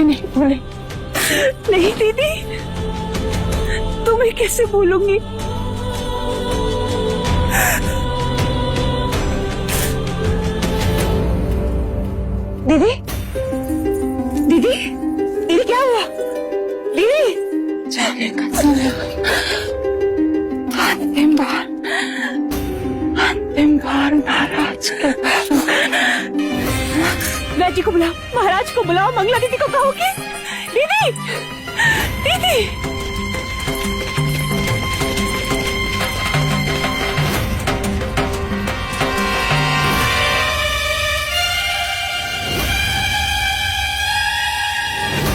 तुम्हें नहीं भूले। नहीं दीदी, तुम्हें कैसे भूलूंगी। दीदी, दीदी, दीदी क्या हुआ? दीदी, जाने का समय, अंतिम बार महाराज के जी को बुलाओ, महाराज को बुलाओ, मंगला दीदी को कहोगे। दीदी, दीदी,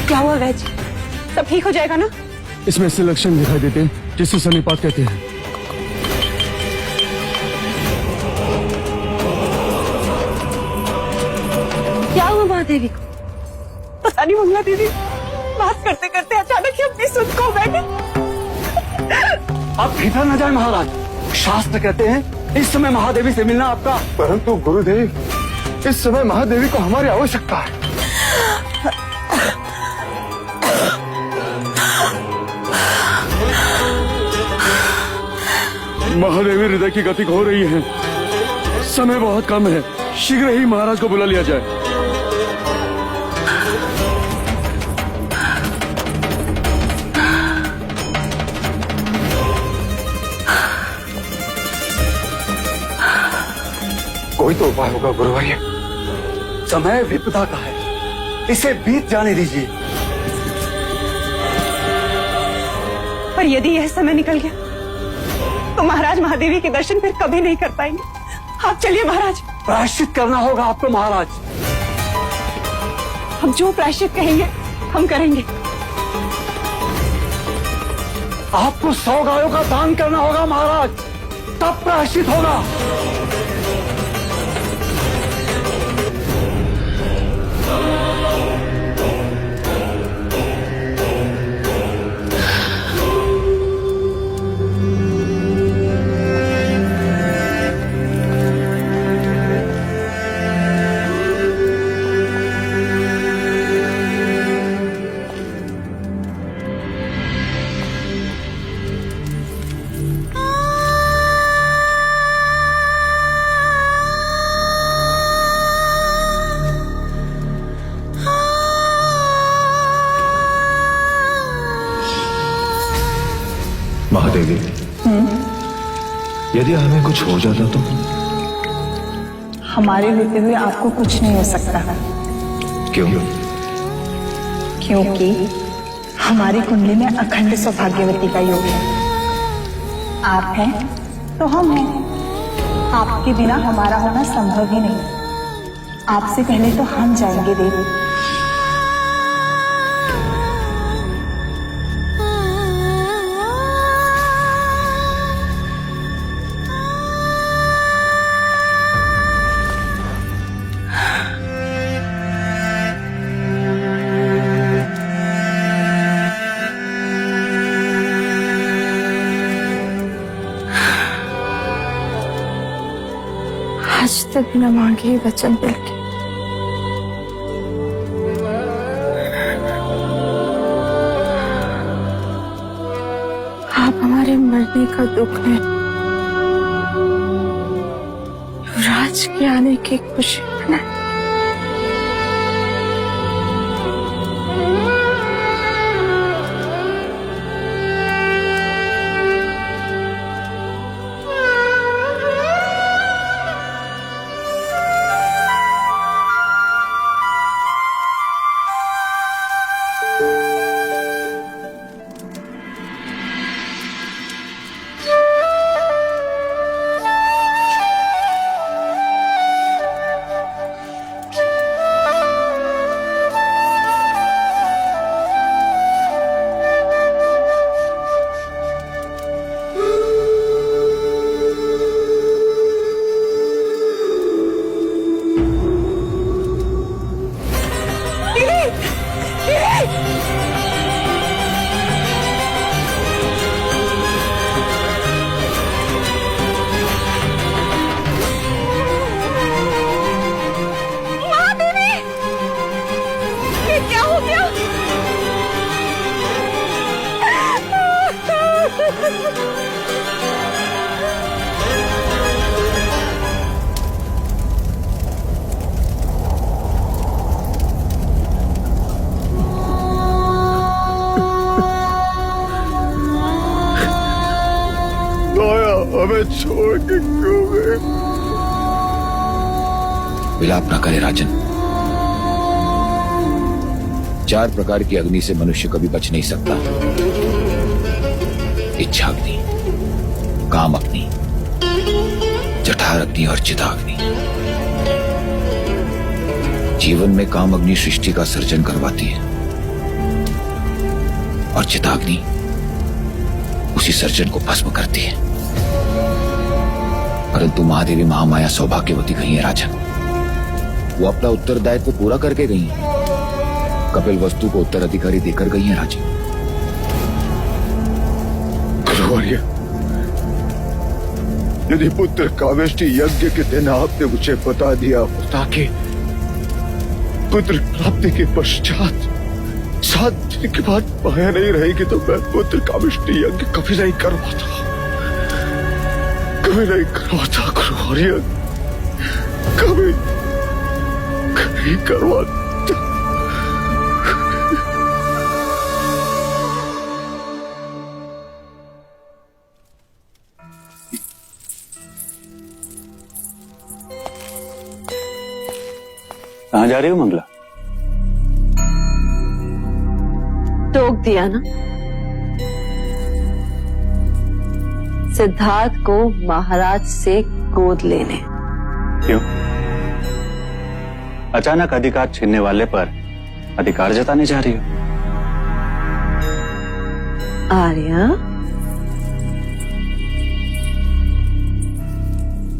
क्या हुआ वैज? सब ठीक हो जाएगा ना? इसमें ऐसे लक्षण दिखाई देते हैं जिसे सन्निपात कहते हैं। क्या हुआ महादेवी को? पता नहीं मंगला दीदी, बात करते करते अचानक ही अपनी सुध खो बैठे। आप भीतर न जाए महाराज, शास्त्र कहते हैं इस समय महादेवी से मिलना आपका। परंतु गुरुदेव, इस समय महादेवी को हमारी आवश्यकता है। महादेवी हृदय की गति हो रही है, समय बहुत कम है, शीघ्र ही महाराज को बुला लिया जाए। कोई तो उपाय होगा गुरुवर्य। समय विपदा का है, इसे बीत जाने दीजिए। पर यदि यह समय निकल गया तो महाराज महादेवी के दर्शन फिर कभी नहीं कर पाएंगे। आप चलिए महाराज। प्रायश्चित करना होगा आपको महाराज। हम जो प्रायश्चित कहेंगे हम करेंगे। आपको 100 गायों का दान करना होगा महाराज, तब प्रायश्चित होगा। महादेवी, यदि हमें कुछ हो जाता तो? हमारे होते हुए आपको कुछ नहीं हो सकता। क्यों? क्योंकि हमारी कुंडली में अखंड सौभाग्यवती का योग है। आप हैं तो हम हैं। आपके बिना हमारा होना संभव ही नहीं। आपसे पहले तो हम जाएंगे देवी। आज तक बिना मांगे ही वचन दिल के। आप हमारे मरने का दुख है, युवराज के आने की खुशी मनाए। हमें छोड़ के क्यों गए? विलाप न करे राजन। 4 प्रकार की अग्नि से मनुष्य कभी बच नहीं सकता। इच्छा अग्नि, काम अग्नि, जठर अग्नि और चिताग्नि। जीवन में काम अग्नि सृष्टि का सर्जन करवाती है और चिताग्नि उसी सर्जन को भस्म करती है। परंतु महादेवी महामाया सौभाग्यवती गई है राजन। वो अपना उत्तरदायित्व पूरा करके गई है। कपिल वस्तु को उत्तराधिकारी देकर गई है राजन। गुरुवर्य, यदि पुत्र कामेष्टि यज्ञ के दिन आपने मुझे बता दिया होता कि पुत्र प्राप्ति के पश्चात 7 दिन के बाद माया नहीं रहेगी, तो मैं पुत्र कामेष्टि यज्ञ कभी नहीं करवाता, कभी नहीं करवाता गुरुवर्य, कभी करवाता। कहाँ जा रही हो मंगला? टोक दिया ना। सिद्धार्थ को महाराज से गोद लेने। क्यों? अचानक अधिकार छीनने वाले पर अधिकार जताने जा रही हो? आर्या,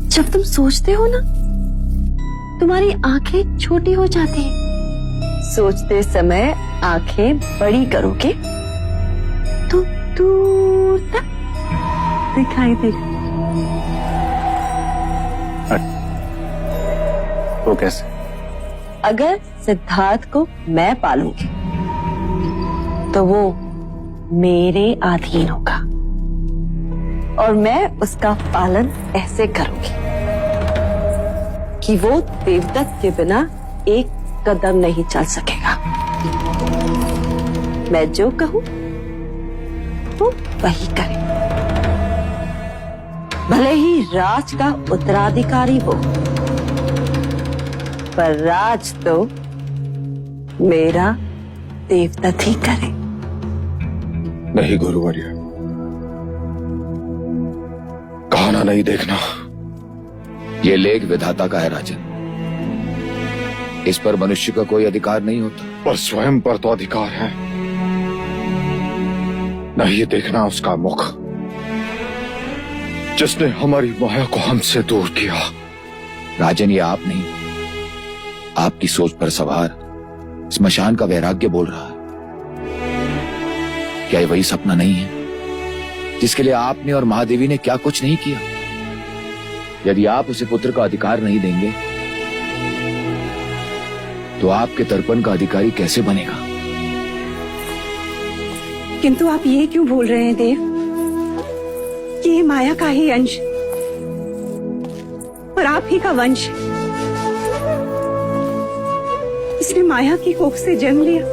जब तुम सोचते हो ना, तुम्हारी आंखें छोटी हो जाती हैं। सोचते समय आंखें बड़ी करोगे तो दूर तक दिखाई देगा। वो कैसे? अगर सिद्धार्थ को मैं पालूंगी तो वो मेरे अधीन होगा और मैं उसका पालन ऐसे करूंगी कि वो देवदत्त के बिना एक कदम नहीं चल सकेगा। मैं जो कहूं वो वही करे, भले ही राज का उत्तराधिकारी हो, पर राज तो मेरा देवदत्त ही करे। नहीं गुरुवर्य, कहाना नहीं देखना। ये लेख विधाता का है राजन। इस पर मनुष्य का कोई अधिकार नहीं होता। पर स्वयं पर तो अधिकार है। नहीं ये देखना उसका मुख, जिसने हमारी माया को हमसे दूर किया। राजन, ये आप नहीं, आपकी सोच पर सवार स्मशान का वैराग्य बोल रहा है। क्या ये वही सपना नहीं है जिसके लिए आपने और महादेवी ने क्या कुछ नहीं किया? यदि आप उसे पुत्र का अधिकार नहीं देंगे तो आपके तर्पण का अधिकारी कैसे बनेगा? किंतु आप ये क्यों बोल रहे हैं देव कि ये माया का ही अंश और आप ही का वंश? इसने माया की कोख से जन्म लिया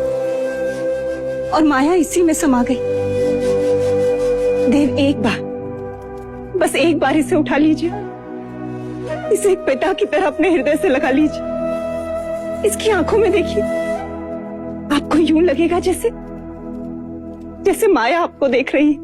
और माया इसी में समा गई। देव, एक बार, बस एक बार इसे उठा लीजिए, इसे एक पिता की तरह अपने हृदय से लगा लीजिए। इसकी आंखों में देखिए, आपको यूं लगेगा जैसे जैसे माया आपको देख रही है।